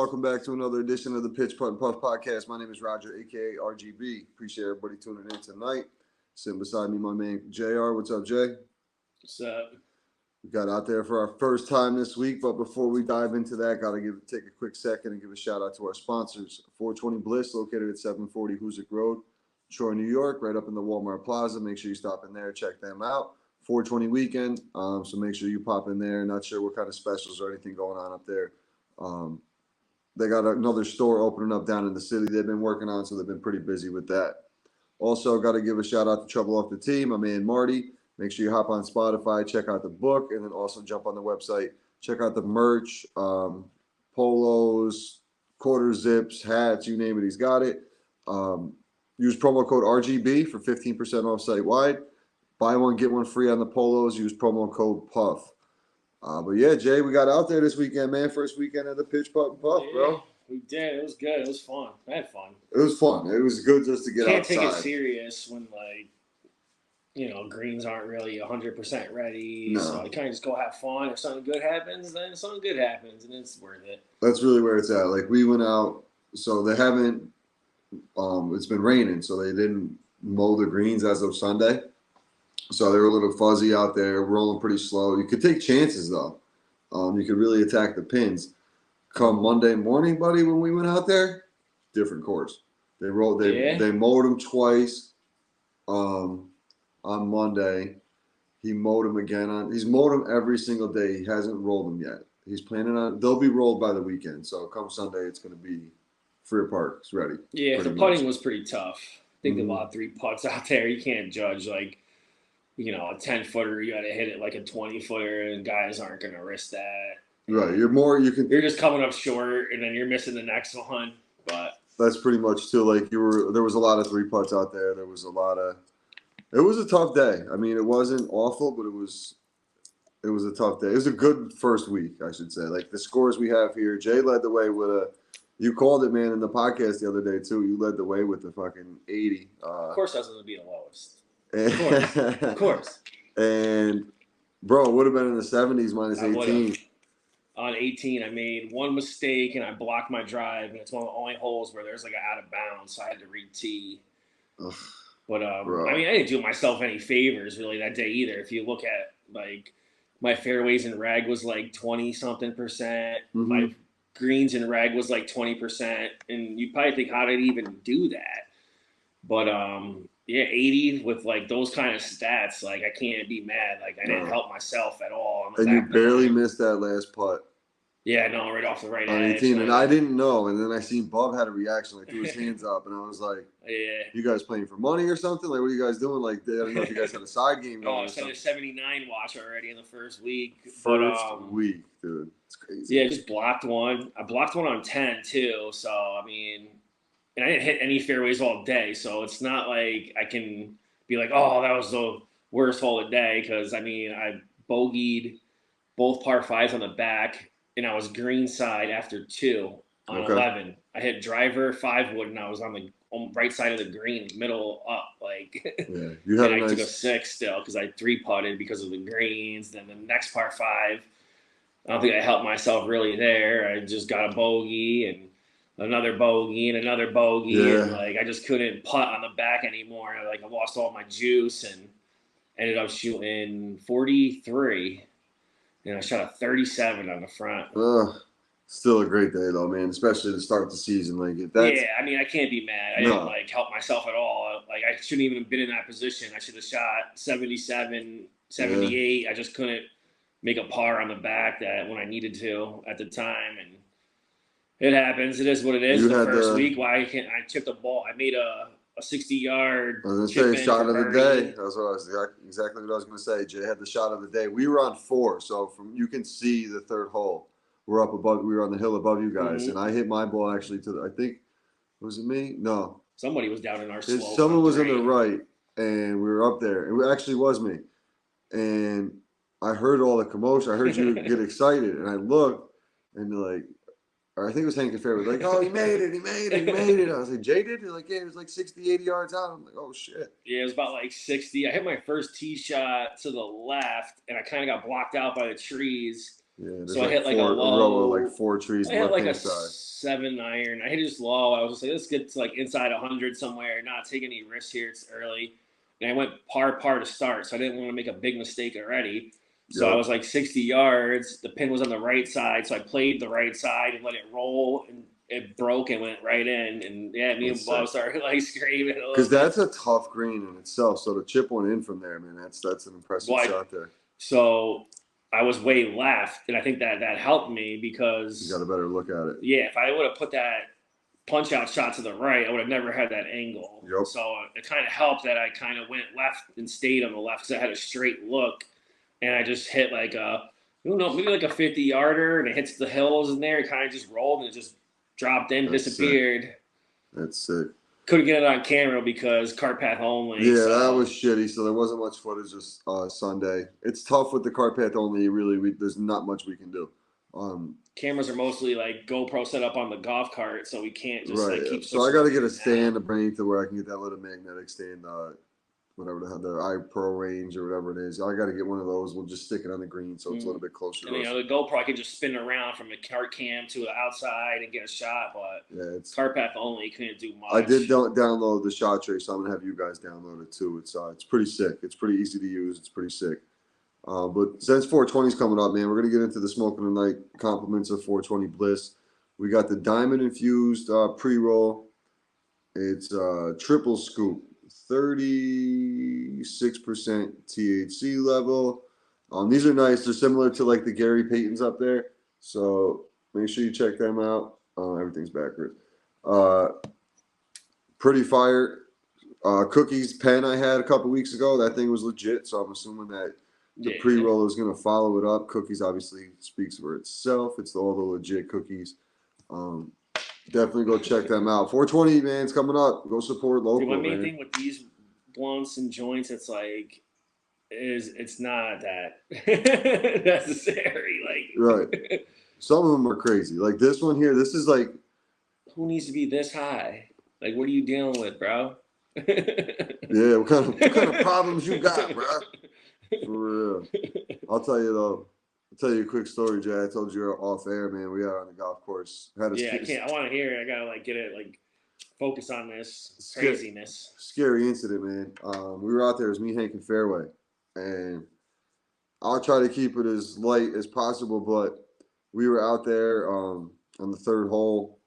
welcome back to another edition of the Pitch Putt and Puff podcast. My name is Roger, aka Rgb. Appreciate everybody tuning in tonight. Sitting beside me, my man JR. What's up, Jay? What's up? We got out there for our first time this week, but before we dive into that, got to take a quick second and give a shout out to our sponsors. Fooooore20 Bliss, located at 740 Hoosick Road, Troy, New York, right up in the Walmart Plaza. Make sure you stop in there, check them out. 420 weekend, so make sure you pop in there. Not sure what kind of specials or anything going on up there. They got another store opening up down in the city they've been working on, so they've been pretty busy with that. Also, got to give a shout out to Trouble Off the Tee, my man Marty. Make sure you hop on Spotify, check out the book, and then also jump on the website, check out the merch, polos, quarter zips, hats, you name it, he's got it. Use promo code RGB for 15% off site-wide. Buy one, get one free on the polos. Use promo code PUFF. But yeah, Jay, we got out there this weekend, man. First weekend of the Pitch Putt and Puff, bro. We did. It was good. It was fun. I had fun. It was fun. It was good just to get outside. Can't take it serious when, greens aren't really 100% ready. No. So you kind of just go have fun. If something good happens, then something good happens, and it's worth it. That's really where it's at. Like, we went out, so they haven't it's been raining, so they didn't mow the greens as of Sunday. So they were a little fuzzy out there, rolling pretty slow. You could take chances, though. You could really attack the pins. Come Monday morning, buddy, when we went out there, different course. They mowed them twice on Monday. He mowed them again. He's mowed them every single day. He hasn't rolled them yet. He's planning on – they'll be rolled by the weekend. So come Sunday, it's going to be Freer Park's ready. Yeah, the putting was pretty tough. I think a lot of 3 putts out there. You can't judge, a 10-footer, you got to hit it like a 20-footer, and guys aren't going to risk that. Right. You're just coming up short, and then you're missing the next one. But that's pretty much too. There was a lot of 3 putts out there. It was a tough day. I mean, it wasn't awful, but it was a tough day. It was a good first week, I should say. Like the scores we have here, Jay led the way with you called it, man, in the podcast the other day too. You led the way with the fucking 80. Of course, that's going to be the lowest. Of course. And, bro, it would have been in the 70s minus 18. On 18, I made one mistake, and I blocked my drive, and it's one of the only holes where there's, out of bounds, so I had to re-tee. But, I didn't do myself any favors, really, that day either. If you look at, my fairways in reg was, 20-something%. Mm-hmm. My greens in reg was, 20%. And you probably think, how did he even do that? But, yeah, 80 with, those kind of stats, I can't be mad. I didn't help myself at all. And you barely missed that last putt. Yeah, no, right off the right on edge. 18, and I didn't know. And then I seen Bub had a reaction, threw his hands up, and I was like, yeah. You guys playing for money or something? What are you guys doing? I don't know if you guys had a side game going. Oh, I said a 79 watch already in the first week. First week, dude. It's crazy. Yeah, just blocked one. I blocked one on 10, too. So, I mean, and I didn't hit any fairways all day. So, it's not like I can be like, oh, that was the worst hole of the day. Because, I mean, I bogeyed both par 5s on the back. And I was greenside after 2 on 11. I hit driver 5 wood, and I was on the right side of the green, middle up. Yeah, you had and I took a 6 still because I 3-putted because of the greens. Then the next par 5, I don't think I helped myself really there. I just got a bogey and another bogey and another bogey. Yeah. And I just couldn't putt on the back anymore. I lost all my juice and ended up shooting 43. And I shot a 37 on the front. Still a great day, though, man, especially to start the season. Yeah, I mean, I can't be mad. I didn't, help myself at all. I shouldn't even have been in that position. I should have shot 77, 78. Yeah. I just couldn't make a par on the back when I needed to at the time. And it happens. It is what it is. The first week, I chipped the ball. I made a 60-yard. I was going to say shot of the day. That's exactly what I was going to say. Jay had the shot of the day. We were on 4, so you can see the third hole. We're up above. We were on the hill above you guys, and I hit my ball actually to I think, was it me? No, somebody was down in our slope. Someone was on the right, and we were up there. It actually was me, and I heard all the commotion. I heard you get excited, and I looked, and or I think it was Hank and Fair was like, oh, he made it. I was like, Jay did? They're like, yeah, it was 60, 80 yards out. I'm like, oh, shit. Yeah, it was about 60. I hit my first tee shot to the left, and I kind of got blocked out by the trees. Yeah, there's So I hit like a a row of like low. 4 trees I hit left like a hand side. 7 iron. I hit it just low. I was just like, let's get to like inside 100 somewhere. Not take any risks here. It's early. And I went par to start, so I didn't want to make a big mistake already. So I was like 60 yards. The pin was on the right side, so I played the right side and let it roll, and it broke and went right in. And yeah, me and Bob started like screaming a little because bit. that's a tough green in itself. So to chip one in from there, man, that's an impressive shot there. So I was way left, and I think that helped me because you got a better look at it. Yeah, if I would have put that punch out shot to the right, I would have never had that angle. Yep. So it kind of helped that I kind of went left and stayed on the left because I had a straight look, and I just hit like maybe like a 50-yarder, and it hits the hills in there. It kind of just rolled and it just dropped in, disappeared. Sick. That's sick. Couldn't get it on camera because cart path only. Yeah, that was shitty. So there wasn't much footage just Sunday. It's tough with the cart path only. There's not much we can do. Cameras are mostly like GoPro set up on the golf cart, so we can't just like keep. So I got to get a stand to bring to where I can get that little magnetic stand, whatever the iPro range or whatever it is. I got to get one of those. We'll just stick it on the green so it's a little bit closer. And the GoPro I can just spin around from a cart cam to the outside and get a shot, but it's cart path only. You couldn't do much. I did download the shot trace, so I'm gonna have you guys download it too. It's pretty sick. It's pretty easy to use. It's pretty sick. But since 420 is coming up, man, we're going to get into the smoking the night compliments of 420 Bliss. We got the diamond infused pre-roll. It's triple scoop, 36% THC level. These are nice. They're similar to like the Gary Paytons up there. So make sure you check them out. Everything's backwards. Pretty fire. Cookies pen I had a couple weeks ago. That thing was legit. So I'm assuming that the pre-roll is going to follow it up. Cookies obviously speaks for itself. It's all the legit cookies. Definitely go check them out. 420, man, it's coming up. Go support local. My main thing with these blunts and joints, it's not that necessary. Right. Some of them are crazy. Like this one here. This is like, who needs to be this high? Like, what are you dealing with, bro? Yeah, what kind of problems you got, bro? For real. I'll tell you a quick story, Jay. I told you off air, man. We are on the golf course. I want to hear it. I gotta get it. Focus on this craziness. Scary incident, man. We were out there. It was me, Hank, and Fairway, and I'll try to keep it as light as possible. But we were out there on the third hole.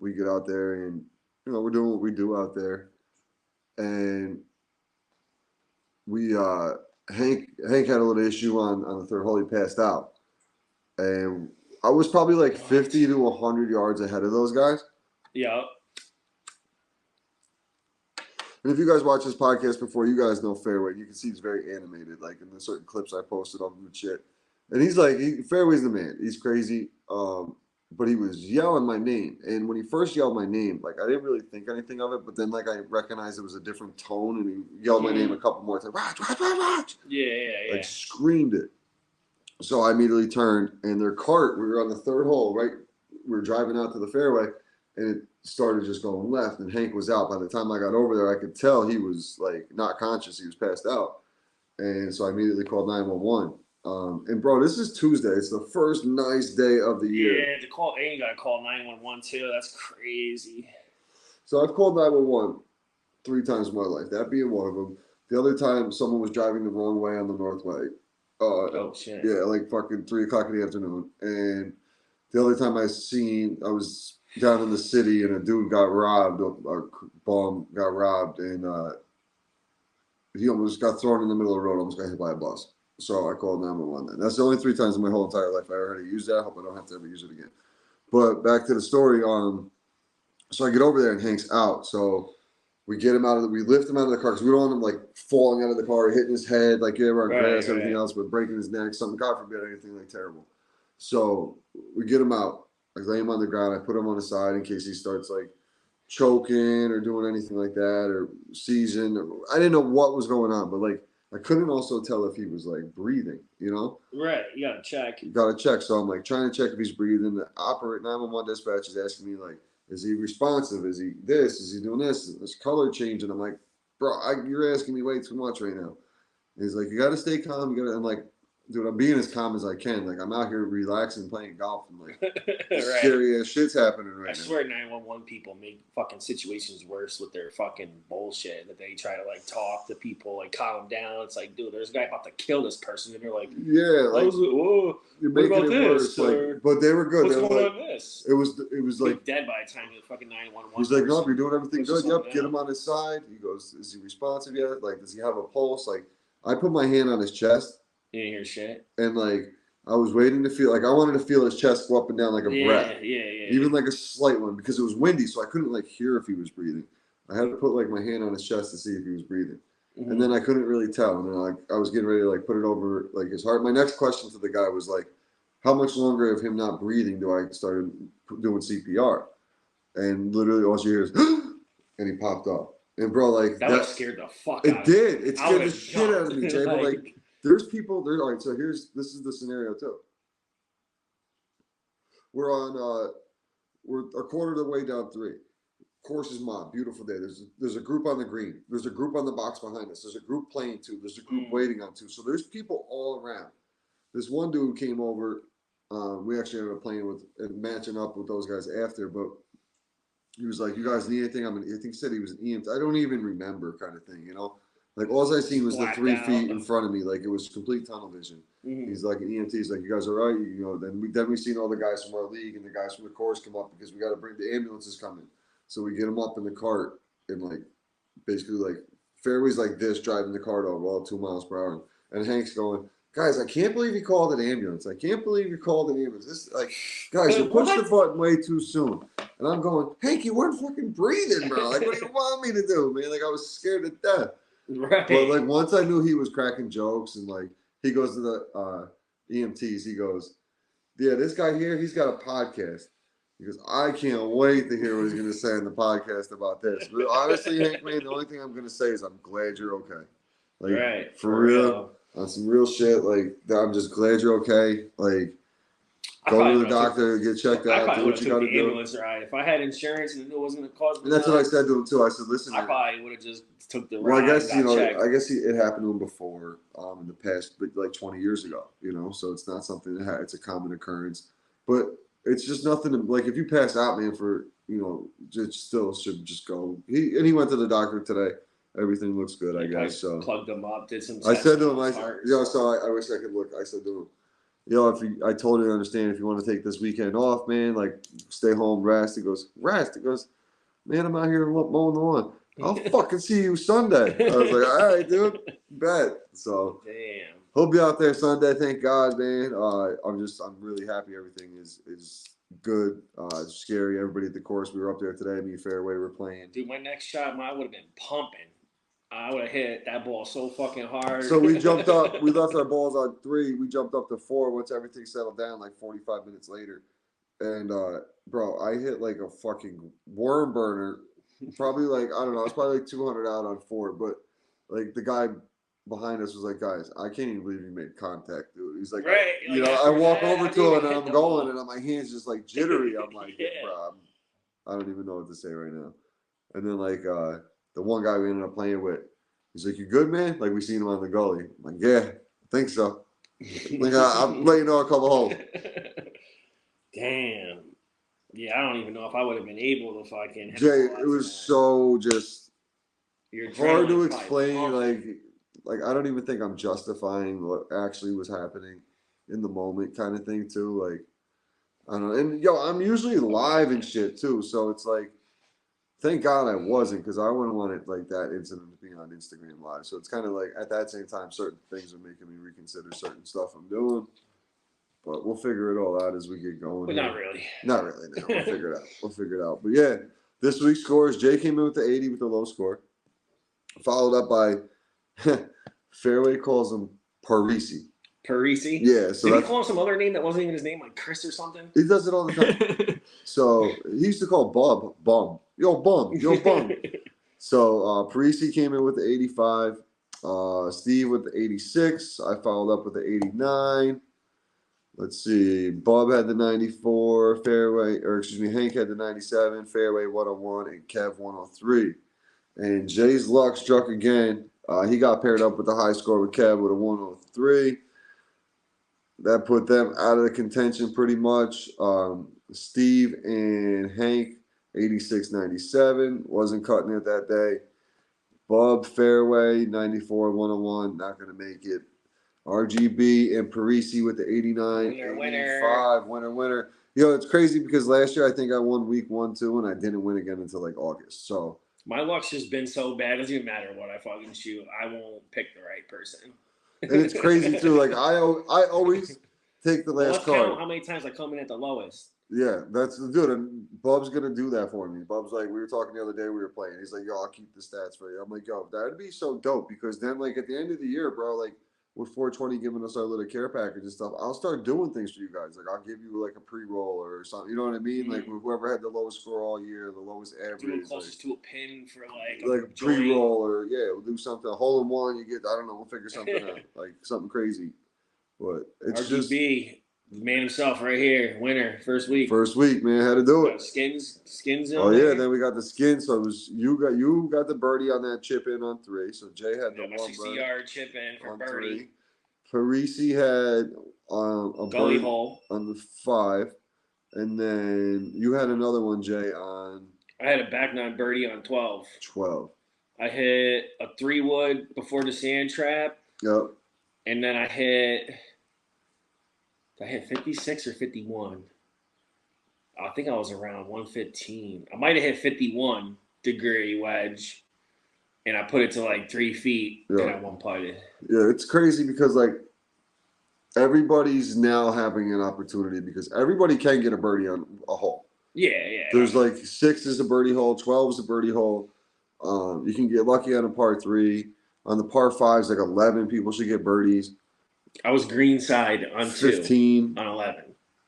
We get out there, and we're doing what we do out there, and we Hank had a little issue on the third hole. He passed out, and I was probably like 50 to 100 yards ahead of those guys. Yeah. And if you guys watch this podcast before, you guys know Fairway. You can see he's very animated, like in the certain clips I posted of him and shit. And he's like, Fairway's the man. He's crazy. But he was yelling my name. And when he first yelled my name, like I didn't really think anything of it. But then like I recognized it was a different tone, and he yelled my name a couple more times. Watch. Yeah. Like screamed it. So I immediately turned, and their cart, we were on the third hole, right? We were driving out to the fairway, and it started just going left, and Hank was out. By the time I got over there, I could tell he was like not conscious. He was passed out. And so I immediately called 911. And bro, this is Tuesday. It's the first nice day of the year. Yeah, you gotta call 911 too. That's crazy. So I've called 911 3 times in my life. That being one of them. The other time, someone was driving the wrong way on the Northway. Oh shit. Yeah, like fucking 3 o'clock in the afternoon. And the other time I was down in the city, and a dude got robbed. A bum got robbed, and he almost got thrown in the middle of the road. Almost got hit by a bus. So I called 911 then. That's the only 3 times in my whole entire life I ever had to use that. I hope I don't have to ever use it again. But back to the story. So I get over there, and Hank's out. So we lift him out of the car because we don't want him like falling out of the car, hitting his head, like on grass, everything else, but breaking his neck, something, God forbid, anything like terrible. So we get him out. I lay him on the ground. I put him on the side in case he starts like choking or doing anything like that or seizing. I didn't know what was going on, but like I couldn't also tell if he was like breathing, Right. You gotta check. So I'm like trying to check if he's breathing. The 911 dispatch is asking me like, is he responsive? Is he this? Is he doing this? Is color changing? I'm like, bro, you're asking me way too much right now. And he's like, you got to stay calm. I'm like, dude, I'm being as calm as I can. Like, I'm out here relaxing, playing golf, and like, right. scary ass shit's happening right now. I swear 911 people make fucking situations worse with their fucking bullshit that they try to like talk to people, like calm them down. It's like, dude, there's a guy about to kill this person, and they're like, yeah, like, whoa, you're making what about it this? worse. Like, but they were good. What's they were going like, on this? It was like dead by the time the fucking 911. He's like, nope, you're doing everything good. Yep, down. get him on his side. He goes, is he responsive yet? Like, does he have a pulse? Like, I put my hand on his chest. You didn't hear shit. And like, I was waiting to feel, like, I wanted to feel his chest go up and down like a breath. Yeah. Even like a slight one, because it was windy, so I couldn't like hear if he was breathing. I had to put like my hand on his chest to see if he was breathing. Mm-hmm. And then I couldn't really tell. And then like, I was getting ready to like put it over like his heart. My next question to the guy was like, how much longer of him not breathing do I start doing CPR? And literally all you hear is, and he popped up. And bro, like that scared the fuck out of me. It did. It scared the shit out of me, Jay. But like, there's people there. All right, so this is the scenario too. We're a quarter of the way down 3. Course is mob, beautiful day. There's a group on the green. There's a group on the box behind us. There's a group playing 2. There's a group waiting on 2. So there's people all around. This one dude came over. We actually ended up playing with and matching up with those guys after, but he was like, "You guys need anything?" I think he said he was an EMT. I don't even remember, kind of thing, you know. Like all I seen was the 3 feet in front of me, like it was complete tunnel vision. Mm-hmm. He's like an EMT. He's like, "You guys all right?" You know. Then we seen all the guys from our league and the guys from the course come up because we got to bring the ambulances coming. So we get them up in the cart and like basically like fairways like this, driving the cart over all 2 miles per hour. And Hank's going, "Guys, I can't believe you called an ambulance. I can't believe you called an ambulance. This like, guys, you pushed the button way too soon." And I'm going, "Hank, you weren't fucking breathing, bro. Like, what do you want me to do, man? Like, I was scared to death." Right. But like, once I knew he was cracking jokes, and like, he goes to the EMTs. He goes, "Yeah, this guy here, he's got a podcast." He goes, "I can't wait to hear what he's gonna say on the podcast about this." But honestly, Hank, man, the only thing I'm gonna say is I'm glad you're okay. Like, right. For real. On some real shit, like, I'm just glad you're okay. Like, go to the doctor, get checked out, do what you got to do. Ambulance ride. If I had insurance and it wasn't going to cause me. And that's what I said to him too. I said, "Listen, I probably would have just took the ride." Well, I guess checked. I guess it happened to him before, in the past, like 20 years ago. You know, so it's not something that it's a common occurrence, but it's just nothing to, like, if you pass out, man, for it still should just go. He went to the doctor today. Everything looks good, I guess. So plugged him up, did some. I said to him, I wish I could look. I said to him, I totally understand if you want to take this weekend off, man. Like, stay home, rest. He goes, rest. He goes, "Man, I'm out here mowing the lawn. I'll fucking see you Sunday." I was like, "All right, dude, bet." So damn. He'll be out there Sunday. Thank God, man. I'm really happy. Everything is good. It's scary. Everybody at the course. We were up there today. Me and Fairway were playing. Dude, my next shot, I would have been pumping. I would have hit that ball so fucking hard. So we jumped up. We left our balls on 3. We jumped up to 4 once everything settled down, like 45 minutes later. And, bro, I hit like a fucking worm burner. Probably like, I don't know, it's probably like 200 out on 4. But, like, the guy behind us was like, "Guys, I can't even believe you made contact, dude." He's like, right. I walk over to him and I'm going and my hands just like jittery. I'm like, yeah. "Bro, I don't even know what to say right now." And then like, the one guy we ended up playing with, he's like, "You good, man?" Like, we seen him on the gully. I'm like, "Yeah, I think so." Like, I'll let you know a couple holes. Damn. Yeah, I don't even know if I would have been able to fucking. Jay, it was so just hard to explain. Like I don't even think I'm justifying what actually was happening in the moment, kind of thing too. Like, I don't know. And I'm usually live and shit too, so it's like, thank God I wasn't, because I wouldn't want it like that incident to be on Instagram Live. So it's kind of like, at that same time, certain things are making me reconsider certain stuff I'm doing. But we'll figure it all out as we get going. But not really. Not really, no. We'll figure it out. We'll figure it out. But yeah, this week's scores, Jay came in with the 80 with the low score. Followed up by, Fairway calls him Parisi. Parisi? Yeah. So did he call him some other name that wasn't even his name, like Chris or something? He does it all the time. So he used to call Bub, Bum. Yo, Bum. So Parisi came in with the 85. Steve with the 86. I followed up with the 89. Let's see. Bob had the 94. Hank had the 97. Fairway 101 and Kev 103. And Jay's luck struck again. He got paired up with the high score with Kev with a 103. that put them out of the contention pretty much. Steve and Hank, 86-97, wasn't cutting it that day. Bub fairway, 94-101, not going to make it. RGB and Parisi with the 89-85, winner. It's crazy because last year I think I won week 1, 2, and I didn't win again until like August. So my luck's just been so bad. It doesn't even matter what I fucking shoot. I won't pick the right person. And it's crazy too. Like I always take the last card. Count how many times I come in at the lowest. Yeah, that's the dude. And Bub's gonna do that for me. Bub's like, we were talking the other day, we were playing. He's like, yo, I'll keep the stats for you. I'm like, yo, that'd be so dope because then, like, at the end of the year, bro, like with Fooooore20 giving us our little care package and stuff, I'll start doing things for you guys. Like, I'll give you like a pre-roll or something. You know what I mean? Mm-hmm. Like whoever had the lowest score all year, the lowest average. Do it closest to a pin for like a pre-roll or we'll do something. A hole in one, you get. I don't know. We'll figure something out, like something crazy. But it's RGB. just. The man himself right here, winner, first week. First week, man, had to do it. Skins. Oh yeah, then we got the skins. So it was you got the birdie on that chip in on 3. So Jay had the 60-yard chip in for birdie. 3. Parisi had a gully hole on the 5, and then you had another one, Jay, on. I had a back 9 birdie on 12. 12. I hit a 3-wood before the sand trap. Yep. And then I hit 56 or 51. I think I was around 115. I might have hit 51 degree wedge, and I put it to like 3 feet, and I one putted. Yeah, it's crazy because like everybody's now having an opportunity because everybody can get a birdie on a hole. Yeah. There's like 6 is a birdie hole, 12 is a birdie hole. You can get lucky on a par 3. On the par 5s, like 11 people should get birdies. I was greenside on 15 on 11.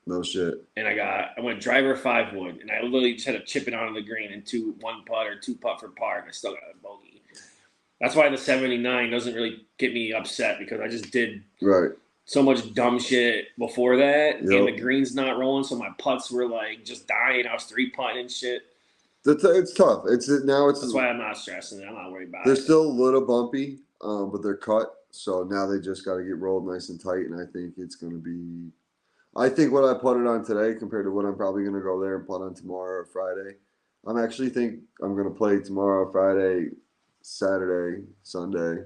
No shit. And I went driver 5 wood, and I literally just had to chip it onto the green and 1 putt or 2 putt for par, and I still got a bogey. That's why the 79 doesn't really get me upset because I just did so much dumb shit before that, and the green's not rolling, so my putts were like just dying. I was 3-putting and shit. It's tough. That's why I'm not stressing it. I'm not worried about it. They're still a little bumpy, but they're cut. So now they just got to get rolled nice and tight, and I think it's going to be. I think what I putted on today compared to what I'm probably going to go there and putt on tomorrow or Friday. I'm actually think I'm going to play tomorrow, Friday, Saturday, Sunday.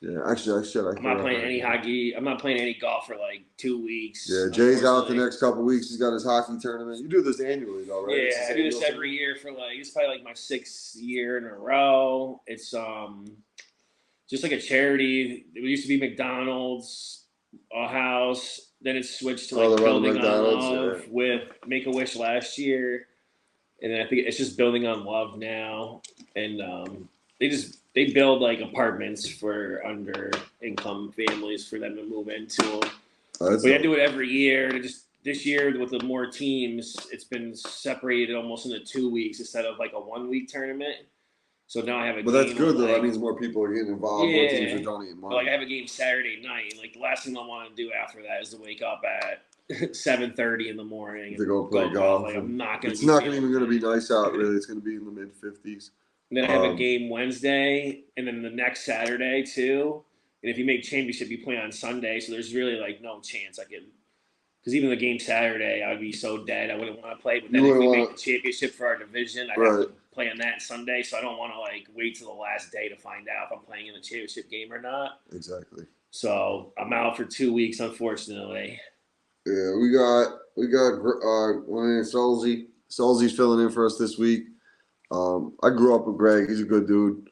Yeah, actually, I'm not playing any hockey. I'm not playing any golf for like 2 weeks. Yeah, Jay's out the next couple of weeks. He's got his hockey tournament. You do this annually, though, right? Yeah, I do this every year for it's probably like my 6th year in a row. It's just like a charity. It used to be McDonald's, a house. Then it switched to like Building on Love with Make-A-Wish last year. And then I think it's just Building on Love now. And they build like apartments for under income families for them to move into. We had to do it every year. This year with the more teams, it's been separated almost into 2 weeks instead of like a 1-week tournament. So now I have a game. But that's good, though. That means more people are getting involved. More teams are donating money. Like I have a game Saturday night. Like the last thing I want to do after that is to wake up at 7:30 in the morning to go play golf. Like I'm not gonna. It's not even going to be nice out. Really, it's going to be in the mid-50s. And then I have a game Wednesday, and then the next Saturday too. And if you make championship, you play on Sunday. So there's really like no chance I could. Because even the game Saturday, I would be so dead. I wouldn't want to play. But then if we make the championship for our division, I'd have to play on that Sunday. So I don't want to like wait till the last day to find out if I'm playing in the championship game or not. Exactly. So I'm out for 2 weeks, unfortunately. Yeah, we got Solzy. Solzy's filling in for us this week. I grew up with Greg. He's a good dude.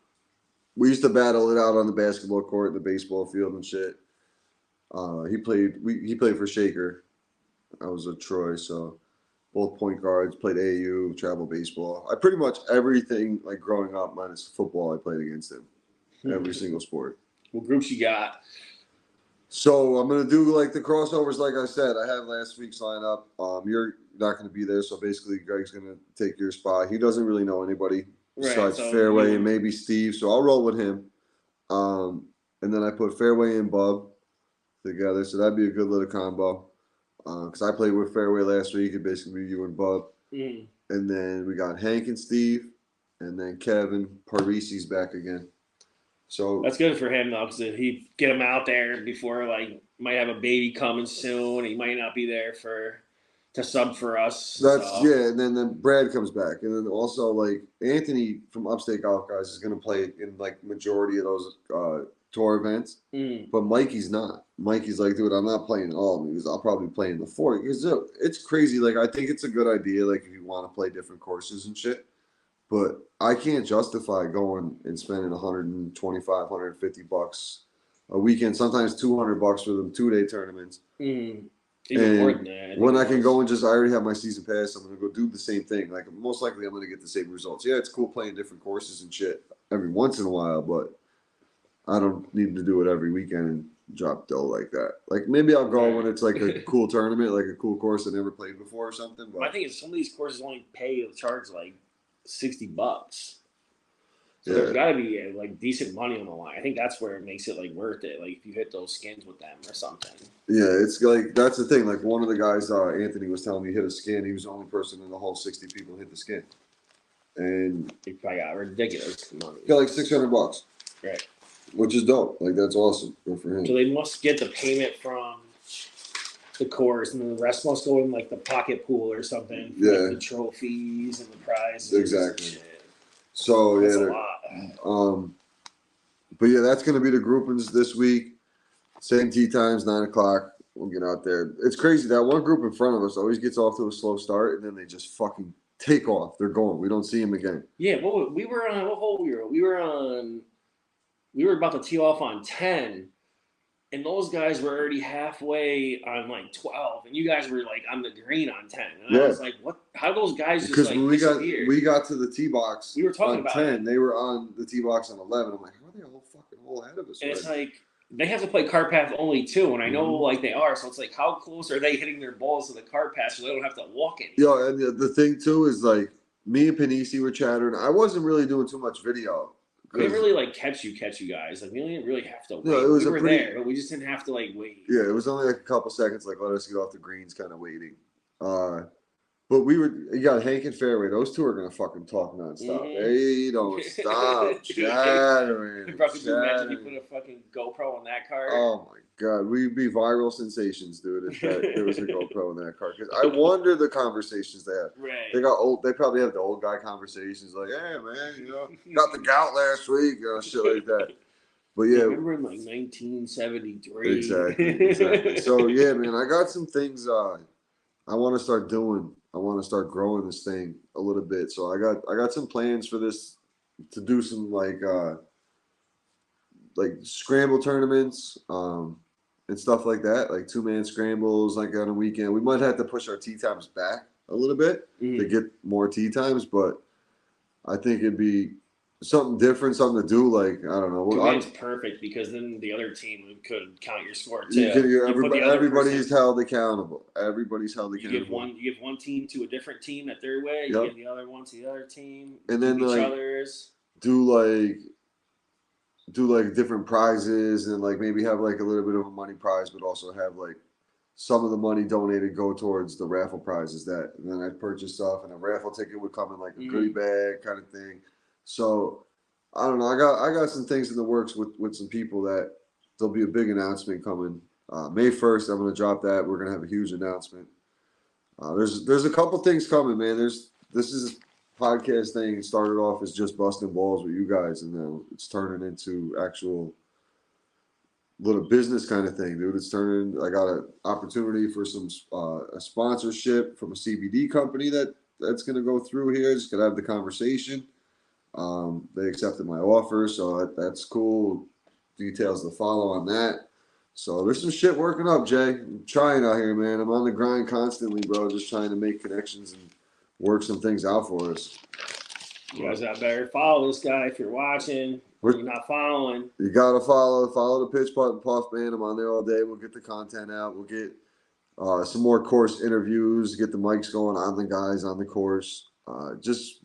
We used to battle it out on the basketball court, the baseball field, and shit. He played for Shaker. I was at Troy, so both point guards, played AAU, travel baseball. I pretty much everything like growing up minus football, I played against him. Every single sport. What groups you got? So I'm gonna do like the crossovers, like I said. I had last week's lineup. You're not gonna be there, so basically Greg's gonna take your spot. He doesn't really know anybody besides Fairway and maybe Steve, so I'll roll with him. And then I put Fairway and Bub together, so that'd be a good little combo. Because I played with Fairway last week, it'd basically be you and Bub. And then we got Hank and Steve, and then Kevin. Parisi's back again. So that's good for him though, because if he get him out there before like might have a baby coming soon, he might not be there to sub for us. That's so. yeah, and then Brad comes back, and then also like Anthony from Upstate Golf Guys is going to play in like majority of those tour events, but Mikey's not. Mikey's like, dude, I'm not playing all of them because I'll probably play in the 40. Because it's crazy. Like I think it's a good idea, like if you want to play different courses and shit. But I can't justify going and spending 125, 150 bucks a weekend, sometimes 200 bucks for them 2-day tournaments. Even more than that. When I can go and I already have my season pass, I'm going to go do the same thing. Like, most likely I'm going to get the same results. Yeah, it's cool playing different courses and shit every once in a while, but I don't need to do it every weekend and drop dough like that. Like, maybe I'll go when it's like a cool tournament, like a cool course I never played before or something. But my thing is some of these courses only charge like $60. So there's got to be like decent money on the line. I think that's where it makes it like worth it. Like if you hit those skins with them or something. Yeah, it's like that's the thing. Like one of the guys, Anthony was telling me, hit a skin. He was the only person in the whole 60 people hit the skin, and he probably got ridiculous money. Got like $600, right? Which is dope. Like that's awesome. Good for him. So they must get the payment from the course, and then the rest must go in like the pocket pool or something. For, like, the trophies and the prizes. Exactly. So that's a lot. But yeah, that's gonna be the groupings this week. Same tee times, 9:00. We'll get out there. It's crazy that one group in front of us always gets off to a slow start, and then they just fucking take off. They're going. We don't see them again. Yeah, we were on what hole we were? We were about to tee off on 10. And those guys were already halfway on like 12, and you guys were like on the green on 10. And I was like, "What? How those guys just like disappeared?" We got to the tee box. We were talking on about 10. it. They were on the tee box on 11. I'm like, how are they all fucking all ahead of us? And it's like they have to play cart path only too, and I know like they are. So it's like, how close are they hitting their balls to the cart path so they don't have to walk it? Yeah, and the thing too is like me and Panisi were chattering. I wasn't really doing too much video. We didn't really like catch you guys. Like we didn't really have to wait. No, it was we were there, but we just didn't have to like wait. Yeah, it was only like a couple seconds. Like let us get off the greens, kind of waiting. But you got Hank and Fairway. Those two are gonna fucking talk nonstop. They don't stop chattering. Bro, could you imagine if you put a fucking GoPro on that card? Oh my god, we'd be viral sensations, dude. If there was a GoPro in that card, because I wonder the conversations they have. Right. They got old. They probably have the old guy conversations, like, "Hey man, got the gout last week," shit like that. But yeah, I remember in like 1973. Exactly. So yeah, man, I got some things I want to start doing. I want to start growing this thing a little bit. So I got some plans for this to do some like scramble tournaments and stuff like that, like 2-man scrambles like on a weekend. We might have to push our tee times back a little bit to get more tee times, but I think it'd be something different, something to do. Like I don't know. It's perfect because then the other team could count your score too. Everybody's held accountable. Everybody's held accountable. You give one team to a different team that their way. You give the other one to the other team. And then each other's. Do like different prizes and like maybe have like a little bit of a money prize, but also have like some of the money donated go towards the raffle prizes and then I'd purchase stuff and a raffle ticket would come in like a goodie bag kind of thing. So I don't know. I got some things in the works with some people that there'll be a big announcement coming. May 1st, I'm going to drop that. We're going to have a huge announcement. There's a couple things coming, man. This is podcast thing started off as just busting balls with you guys, and now it's turning into actual little business kind of thing, dude. It's turning. I got an opportunity for some a sponsorship from a CBD company that's going to go through here. Just gonna have the conversation. They accepted my offer, so that's cool. Details to follow on that. So there's some shit working up, Jay. I'm trying out here, man. I'm on the grind constantly, bro. Just trying to make connections and work some things out for us. You guys got better follow this guy if you're watching. You're not following. You gotta follow the Pitch Putt and Puff, man. I'm on there all day. We'll get the content out. We'll get some more course interviews. Get the mics going on the guys on the course. Just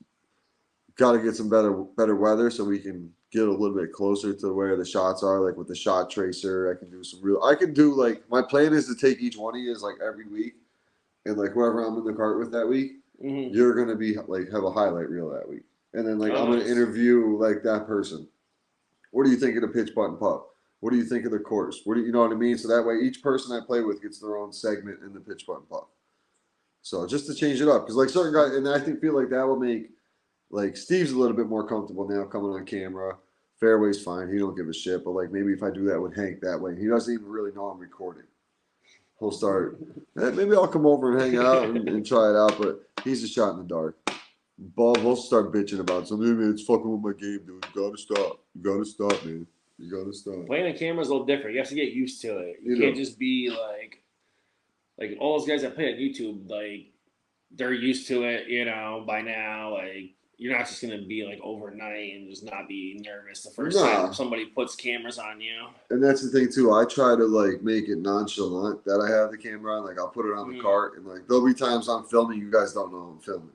got to get some better weather so we can get a little bit closer to where the shots are. Like with the shot tracer, I can do like my plan is to take each one of you like every week, and like whoever I'm in the cart with that week. You're gonna be like have a highlight reel that week, and then like I'm gonna interview like that person, What do you think of the pitch, putt, and putt? What do you think of the course? What do you know what I mean? So that way, each person I play with gets their own segment in the pitch, putt, and putt. So just to change it up, because like certain guys, and I feel like that will make like Steve's a little bit more comfortable now coming on camera. Fairway's fine; he don't give a shit. But like maybe if I do that with Hank that way, he doesn't even really know I'm recording. He'll start. Maybe I'll come over and hang out and try it out, but he's a shot in the dark. Bob will start bitching about something. Man, it's fucking with my game, dude. You gotta stop. You gotta stop, man. You gotta stop. Playing on camera is a little different. You have to get used to it. You can't just be like all those guys that play on YouTube. Like they're used to it, you know, by now. Like you're not just gonna be like overnight and just not be nervous the first time somebody puts cameras on you. And that's the thing too. I try to like make it nonchalant that I have the camera on. Like I'll put it on the cart, and like there'll be times I'm filming, you guys don't know I'm filming.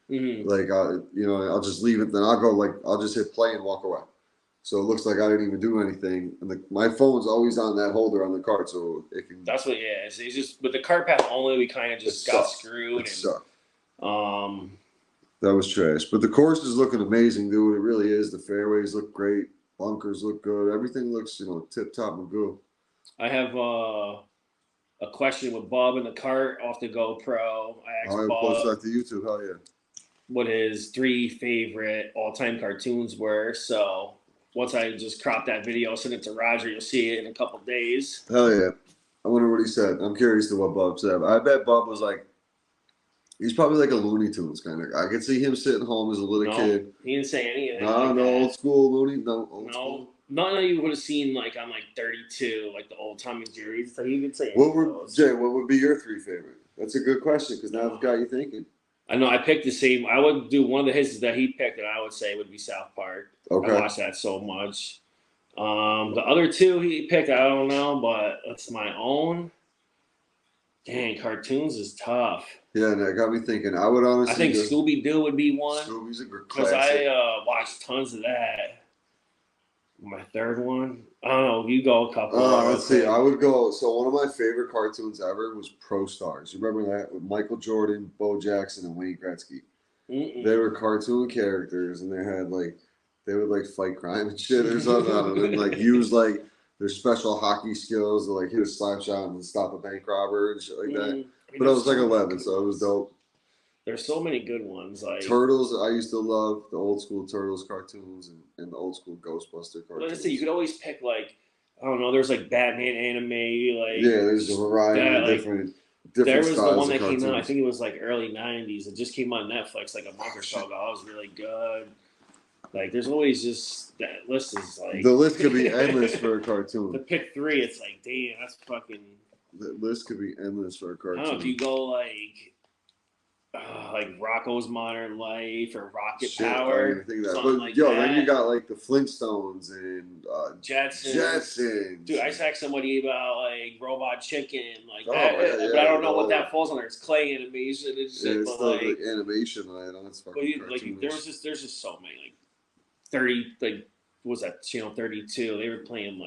Like I'll just leave it. Then I'll just hit play and walk away. So it looks like I didn't even do anything. And my phone's always on that holder on the cart, so it can. That's what. Yeah, it's just with the cart path only. We kind of just got screwed. It sucked. That was trash. But the course is looking amazing, dude. It really is. The fairways look great. Bunkers look good. Everything looks, tip top and good. I have a question with Bob in the cart off the GoPro. I asked Bob. Post that to YouTube. Hell yeah. What his 3 favorite all-time cartoons were. So once I just crop that video, send it to Roger, you'll see it in a couple days. Hell yeah. I wonder what he said. I'm curious to what Bob said. I bet Bob was like, he's probably like a Looney Tunes kind of guy. I could see him sitting home as a little kid. He didn't say anything. No, old school Looney. No, old school. None of you would have seen like I'm like 32, like the old Tommy Jerry's. So he could say what would be your 3 favorite? That's a good question because now I've got you thinking. I know I picked the same. I would do one of the hits that he picked, and I would say would be South Park. Okay. I watched that so much. The other 2 he picked, I don't know, but it's my own. Dang, cartoons is tough. Yeah, and that got me thinking. I would honestly. I think Scooby Doo would be one. Scooby's a good classic. Because I watched tons of that. My 3rd one, I don't know. You go a couple. Let's see. I would go. So one of my favorite cartoons ever was Pro Stars. You remember that with Michael Jordan, Bo Jackson, and Wayne Gretzky? They were cartoon characters, and they would fight crime and shit or something, and use their special hockey skills to hit a slap shot and stop a bank robber and shit like that. But I was 11, so it was dope. There's so many good ones. Turtles, I used to love the old school Turtles cartoons and the old school Ghostbuster cartoons. Like I said, you could always pick I don't know. There's Batman anime. There's a variety of different. There was the one that came out. I think it was early '90s. It just came on Netflix a month or so ago. It was really good. There's always just that list is the list could be endless for a cartoon. To pick 3, it's damn, that's fucking. The list could be endless for a cartoon. I don't know if you go Rocko's Modern Life or Rocket Power. Then you got the Flintstones and Jetsons. Dude, I asked somebody about Robot Chicken, that. But I don't know what that falls under. It's clay animation and shit. It's the animation. That's fucking there's just so many 30 what was that channel 32? They were playing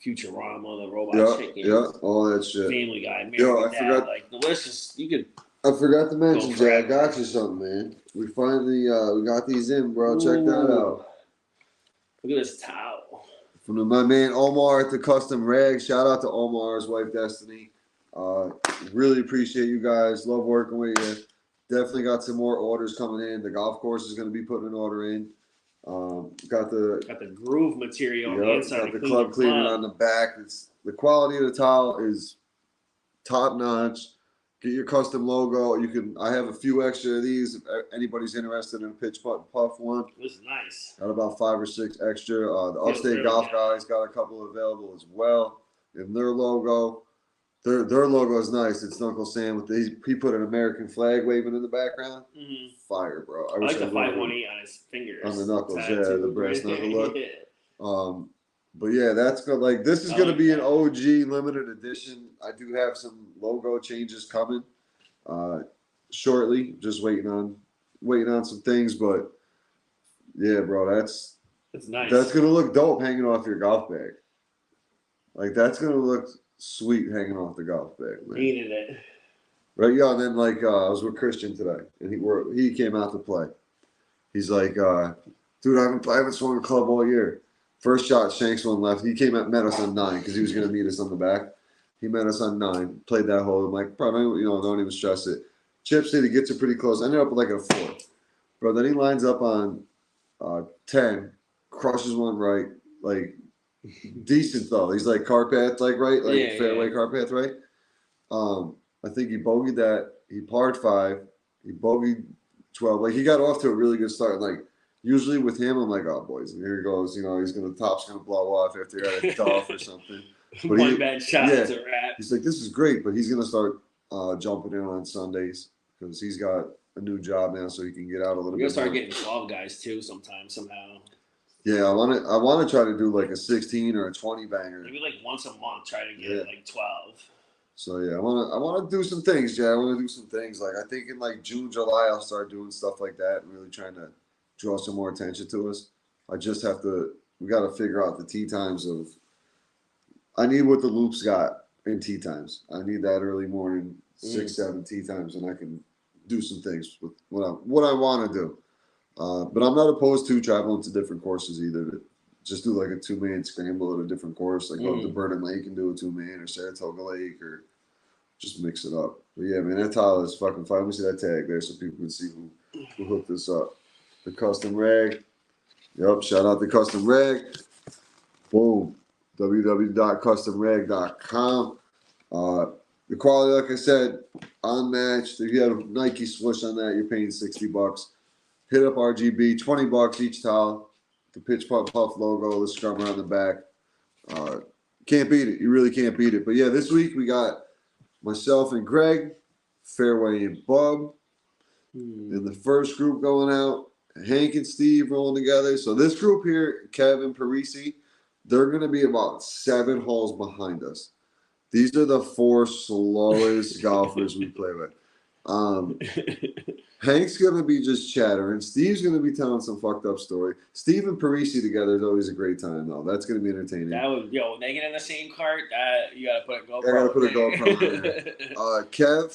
Futurama, the Robot Chicken, all that shit. Family Guy, I forgot. The list is you could. I forgot to mention, Jay. I got you something, man. We finally we got these in, bro. Check that out. Look at this towel. From my man Omar at the Custom Rag. Shout out to Omar's wife Destiny. Really appreciate you guys. Love working with you. Definitely got some more orders coming in. The golf course is going to be putting an order in. Got the groove material on the inside. Got the club cleaning on the back. The quality of the towel is top notch. Get your custom logo. I have a few extra of these. If anybody's interested in a pitch putt and puff one. This is nice. Got about 5 or 6 extra. The Upstate Golf guys got a couple available as well. And their logo, their logo is nice. It's Uncle Sam with he put an American flag waving in the background. Fire, bro. I like the 518 on his fingers. On the knuckles, the brass knuckle look. But yeah, that's good. This is going to be an OG limited edition. I do have some logo changes coming shortly. Just waiting on some things. But yeah, bro, that's nice. That's going to look dope hanging off your golf bag. That's going to look sweet hanging off the golf bag, man. Needed it. Right, yeah. And then I was with Christian today, and he came out to play. He's like, dude, I haven't swung a club all year. First shot, Shanks one left. He met us on 9 because he was going to meet us on the back. He met us on 9, played that hole. I'm like, bro, don't even stress it. Chips it, he gets it pretty close. Ended up with like a 4. Bro, then he lines up on 10, crushes one right, like decent though. He's like car path, like right, like fairway car path, right. I think he bogeyed that. He parred 5. He bogeyed 12. Like he got off to a really good start. Like usually with him, I'm like, oh boys, here he goes. Top's gonna blow off after he had a duff or something. But one bad shot, it's a wrap. He's like, this is great, but he's gonna start jumping in on Sundays because he's got a new job now, so he can get out a little bit. You're gonna start getting 12 guys too somehow. Yeah, I want to try to do like a 16 or a 20 banger. Maybe like once a month, try to get like 12. So yeah, I want to do some things, Jay. I want to do some things. Like I think in like June, July, I'll start doing stuff like that and really trying to draw some more attention to us. I just have to. We got to figure out the tee times of. I need what the loops got in tee times. I need that early morning 6, 7 tee times, and I can do some things with what I want to do. But I'm not opposed to traveling to different courses either. To just do like a 2-man scramble at a different course, like go to Burden Lake and do a 2-man, or Saratoga Lake, or just mix it up. But yeah, man, that tile is fucking fun. Let me see that tag there so people can see who hooked this up. The Custom Rag. Yep, shout out to Custom Rag. Boom. www.customrag.com. The quality, like I said, unmatched. If you have a Nike swoosh on that, you're paying $60. Hit up RGB, $20 each towel. The Pitch Putt Puff logo, the scrubber on the back. Can't beat it. You really can't beat it. But yeah, this week we got myself and Greg, Fairway and Bub, in the first group going out. Hank and Steve rolling together. So this group here, Kevin Parisi, they're going to be about 7 holes behind us. These are the 4 slowest golfers we play with. Hank's going to be just chattering. Steve's going to be telling some fucked up story. Steve and Parisi together is always a great time, though. That's going to be entertaining. When they get in the same cart, you got to put a GoPro. I got to put a GoPro on there.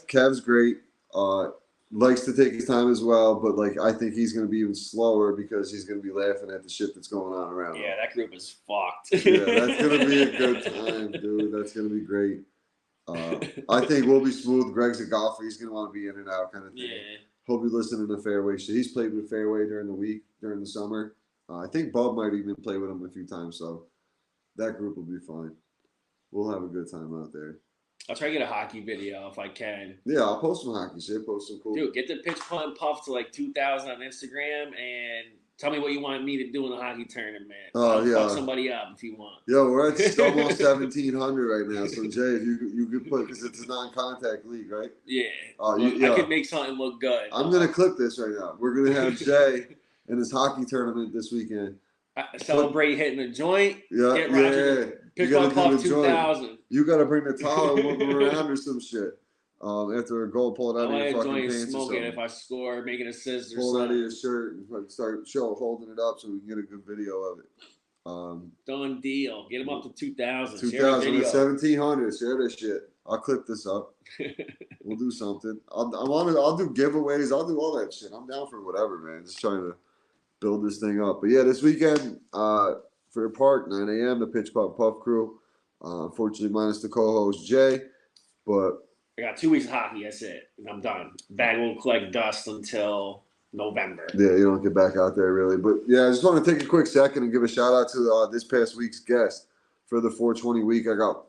Kev's great. Likes to take his time as well, but like I think he's going to be even slower because he's going to be laughing at the shit that's going on around him. Yeah, that group is fucked. Yeah, that's going to be a good time, dude. That's going to be great. I think we'll be smooth. Greg's a golfer. He's going to want to be in and out kind of thing. Yeah. He'll be listening to Fairway shit. He's played with Fairway during the week, during the summer. I think Bub might even play with him a few times, so that group will be fine. We'll have a good time out there. I'll try to get a hockey video if I can. Yeah, I'll post some hockey shit. Post some cool. Dude, get the Pitch Putt Puff to like 2,000 on Instagram and tell me what you want me to do in the hockey tournament. I'll fuck somebody up if you want. Yo, we're at almost 1,700 right now. So Jay, if you could put, because it's a non-contact league, right? Yeah. I could make something look good. I'm gonna clip this right now. We're gonna have Jay in his hockey tournament this weekend. Celebrate hitting a joint. Yeah. Pitch Putt Puff 2,000. You got to bring the towel and move him around or some shit. After a goal, pull it out of your fucking pants or something. Smoking if I score, making assists or pull something. Pull it out of your shirt and start holding it up so we can get a good video of it. Done deal. Get him up to 2,000. 2,000 and 1,700. Share this shit. I'll clip this up. We'll do something. I'll do giveaways. I'll do all that shit. I'm down for whatever, man. Just trying to build this thing up. But yeah, this weekend, for the park, 9 a.m., the Pitch Putt Puff crew. Unfortunately, minus the co-host, Jay. But I got 2 weeks of hockey. That's it. And I'm done. Bag won't collect dust until November. Yeah, you don't get back out there, really. But yeah, I just want to take a quick second and give a shout-out to this past week's guest for the 420 week. I got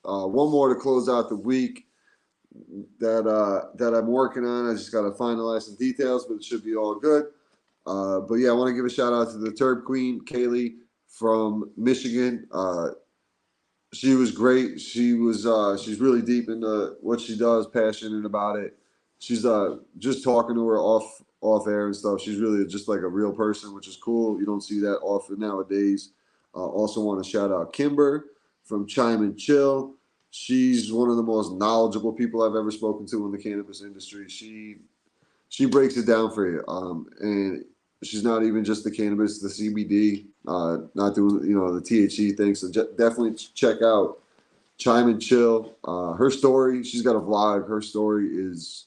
one more to close out the week that I'm working on. I just got to finalize some details, but it should be all good. But yeah, I want to give a shout out to the Turb Queen, Kaylee from Michigan. She was great. She's really deep into what she does, passionate about it. She's just talking to her off air and stuff. She's really just like a real person, which is cool. You don't see that often nowadays. Also want to shout out Kimber from Chime and Chill. She's one of the most knowledgeable people I've ever spoken to in the cannabis industry. She breaks it down for you. And she's not even just the cannabis, the CBD, not doing, the THC thing. So definitely check out Chime and Chill. Her story, she's got a vlog. Her story is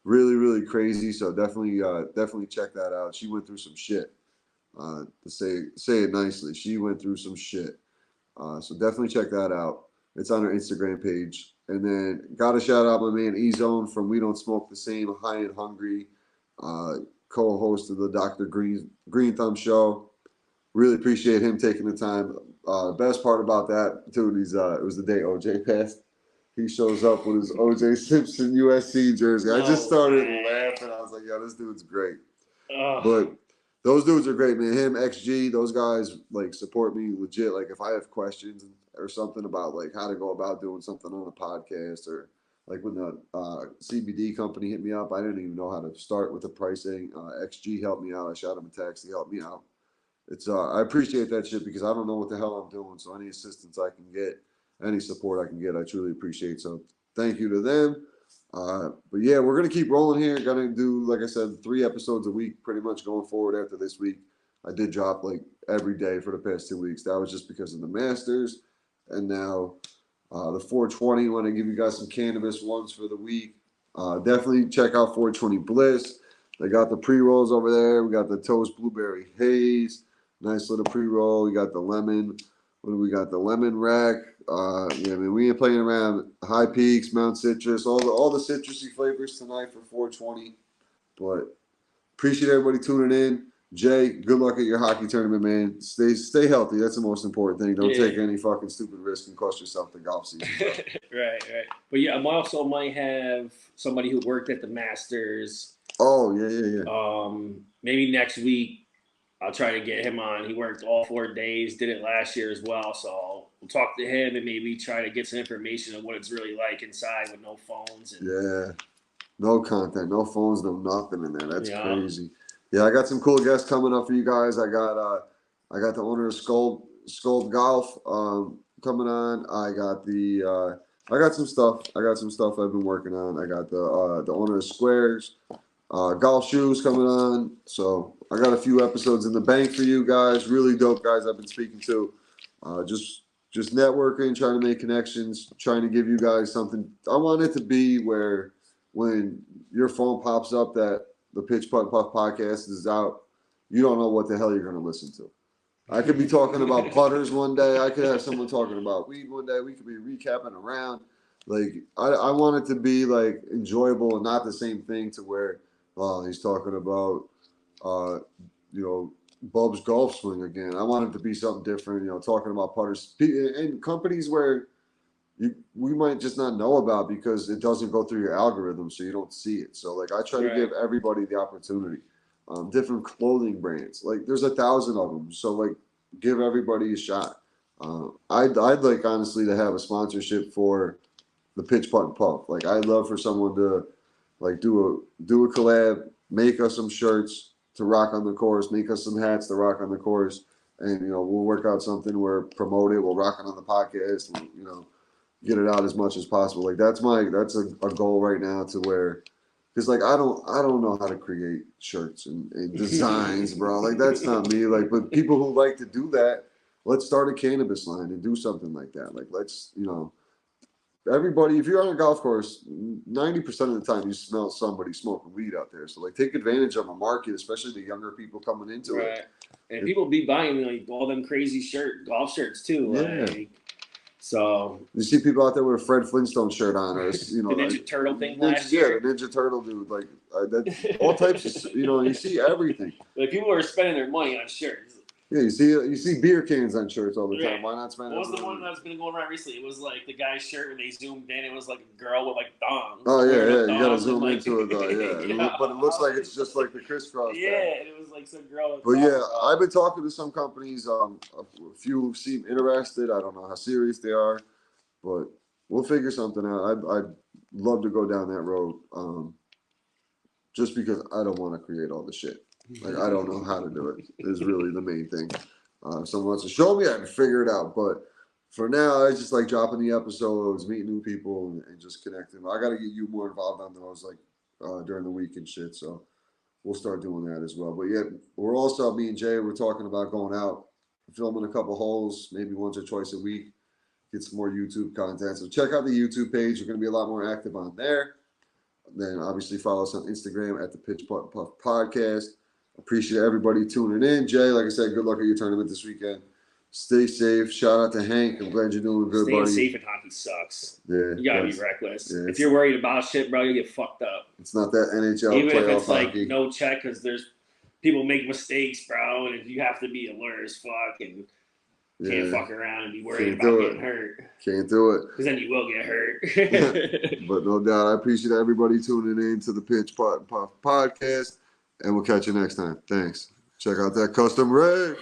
really, really crazy. So definitely check that out. She went through some shit. To say it nicely. She went through some shit. So definitely check that out. It's on her Instagram page. And then got to shout out my man E-Zone from We Don't Smoke the Same, High and Hungry, co-host of the Dr. Green Thumb Show. Really appreciate him taking the time. Best part about that, too, it was the day OJ passed. He shows up with his OJ Simpson USC jersey. I just started laughing. I was like, yo, this dude's great. But those dudes are great, man. Him, XG, those guys like support me legit. Like if I have questions or something about like how to go about doing something on a podcast, or like when the CBD company hit me up, I didn't even know how to start with the pricing. XG helped me out. I shot him a text. He helped me out. It's I appreciate that shit because I don't know what the hell I'm doing. So any assistance I can get, any support I can get, I truly appreciate. So thank you to them. But yeah, we're gonna keep rolling here. Gonna do, like I said, 3 episodes a week, pretty much going forward after this week. I did drop like every day for the past 2 weeks. That was just because of the Masters, and now the 420. Want to give you guys some cannabis ones for the week. Definitely check out 420 Bliss. They got the pre-rolls over there. We got the Toast Blueberry Haze. Nice little pre-roll. We got the lemon. What do we got? The lemon rack. Yeah, I mean, we ain't playing around. High Peaks, Mount Citrus, all the citrusy flavors tonight for 420. But appreciate everybody tuning in. Jay, good luck at your hockey tournament, man. Stay healthy. That's the most important thing. Don't take any fucking stupid risk and cost yourself the golf season. Right. But yeah, I also might have somebody who worked at the Masters. Oh, yeah. Maybe next week I'll try to get him on. He worked all 4 days, did it last year as well. So we'll talk to him and maybe try to get some information on what it's really like inside with no phones. Yeah. No content, no phones, no nothing in there. That's crazy. Yeah, I got some cool guests coming up for you guys. I got the owner of Skull Golf coming on. I got some stuff. I've been working on. I got the owner of Squares golf shoes coming on. So I got a few episodes in the bank for you guys. Really dope guys I've been speaking to. Just networking, trying to make connections, trying to give you guys something. I want it to be where when your phone pops up that the Pitch Putt Puff podcast is out, you don't know what the hell you're going to listen to. I could be talking about putters one day. I could have someone talking about weed one day. We could be recapping around. Like I want it to be like enjoyable and not the same thing to where, he's talking about, Bub's golf swing again. I want it to be something different. Talking about putters and companies where we might just not know about because it doesn't go through your algorithm, so you don't see it. So like I try to give everybody the opportunity. Different clothing brands, like there's 1,000 of them. So like give everybody a shot. I'd like honestly to have a sponsorship for the Pitch Putt and Puff. Like I'd love for someone to like do a collab, make us some shirts to rock on the course, make us some hats to rock on the course, and we'll work out something where promote it, we'll rock it on the podcast, and, get it out as much as possible. Like that's a goal right now to where, because like I don't know how to create shirts and designs, bro. Like that's not me. Like, but people who like to do that, let's start a cannabis line and do something like that. Like let's everybody, if you're on a golf course, 90% of the time you smell somebody smoking weed out there. So like take advantage of a market, especially the younger people coming into it. And people be buying like all them crazy golf shirts too. Yeah. Like, so you see people out there with a Fred Flintstone shirt on, or the Ninja Turtle thing last year. Yeah, the Ninja Turtle dude, like all types of you see everything. Like people are spending their money on shirts. Yeah, you see beer cans on shirts all the time. Why not spend? What was the one that's been going around recently? It was like the guy's shirt when they zoomed in. It was like a girl with like thongs. Oh yeah. You gotta zoom into it though. Yeah, but it looks like it's just like the crisscross. Yeah, and it was like some girl. But yeah, I've been talking to some companies. A few seem interested. I don't know how serious they are, but we'll figure something out. I'd love to go down that road. Just because I don't want to create all the shit. Like I don't know how to do it is really the main thing. If someone wants to show me, I can figure it out. But for now, I just like dropping the episodes, meeting new people, and just connecting. I got to get you more involved on those, like during the week and shit. So we'll start doing that as well. But yeah, we're also, me and Jay, we're talking about going out, filming a couple holes, maybe once or twice a week, get some more YouTube content. So check out the YouTube page. We're going to be a lot more active on there. Then obviously follow us on Instagram at the Pitch Putt Puff Podcast. Appreciate everybody tuning in. Jay, like I said, good luck at your tournament this weekend. Stay safe. Shout out to Hank. I'm glad you're doing good, Staying buddy. Safe in hockey sucks. Yeah, you gotta be reckless. Yeah, if you're worried about shit, bro, you get fucked up. It's not that NHL even playoff if it's hockey. like no check, because there's people make mistakes, bro, and you have to be alert as fuck and can't fuck around and be worried about getting hurt. Can't do it. Because then you will get hurt. But no doubt, I appreciate everybody tuning in to the Pitch Pot Podcast, and we'll catch you next time. Thanks. Check out that custom rig.